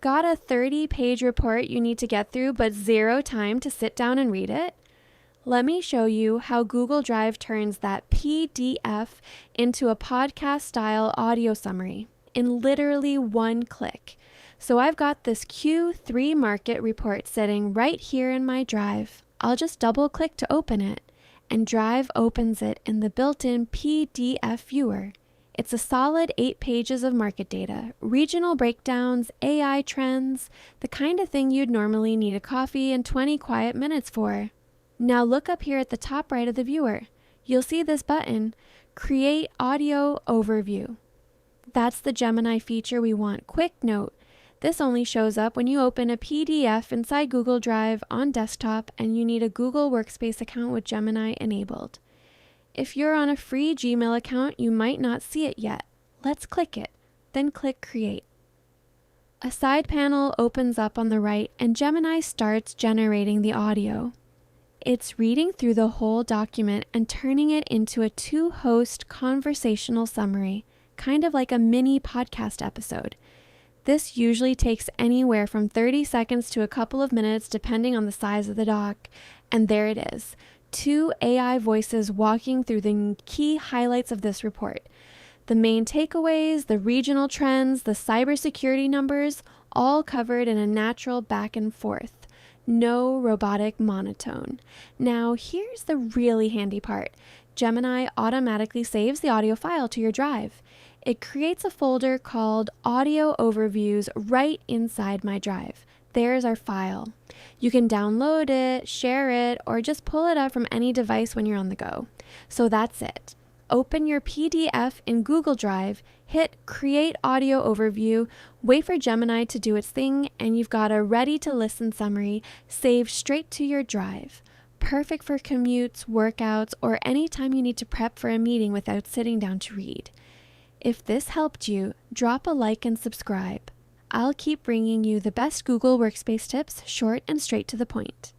Got a 30-page report you need to get through but zero time to sit down and read it? Let me show you how Google Drive turns that PDF into a podcast-style audio summary in literally one click. So I've got this Q3 market report sitting right here in my Drive. I'll just double-click to open it, and Drive opens it in the built-in PDF viewer. It's a solid 8 pages of market data, regional breakdowns, AI trends, the kind of thing you'd normally need a coffee and 20 quiet minutes for. Now look up here at the top right of the viewer. You'll see this button, Create Audio Overview. That's the Gemini feature we want. Quick note, this only shows up when you open a PDF inside Google Drive on desktop and you need a Google Workspace account with Gemini enabled. If you're on a free Gmail account, you might not see it yet. Let's click it, then click Create. A side panel opens up on the right and Gemini starts generating the audio. It's reading through the whole document and turning it into a 2-host conversational summary, kind of like a mini podcast episode. This usually takes anywhere from 30 seconds to a couple of minutes depending on the size of the doc. And there it is, 2 AI voices walking through the key highlights of this report. The main takeaways, the regional trends, the cybersecurity numbers, all covered in a natural back and forth. No robotic monotone. Now, here's the really handy part. Gemini automatically saves the audio file to your Drive. It creates a folder called Audio Overviews right inside my Drive. There's our file. You can download it, share it, or just pull it up from any device when you're on the go. So that's it. Open your PDF in Google Drive, hit Create Audio Overview, wait for Gemini to do its thing, and you've got a ready-to-listen summary saved straight to your Drive. Perfect for commutes, workouts, or any time you need to prep for a meeting without sitting down to read. If this helped you, drop a like and subscribe. I'll keep bringing you the best Google Workspace tips, short and straight to the point.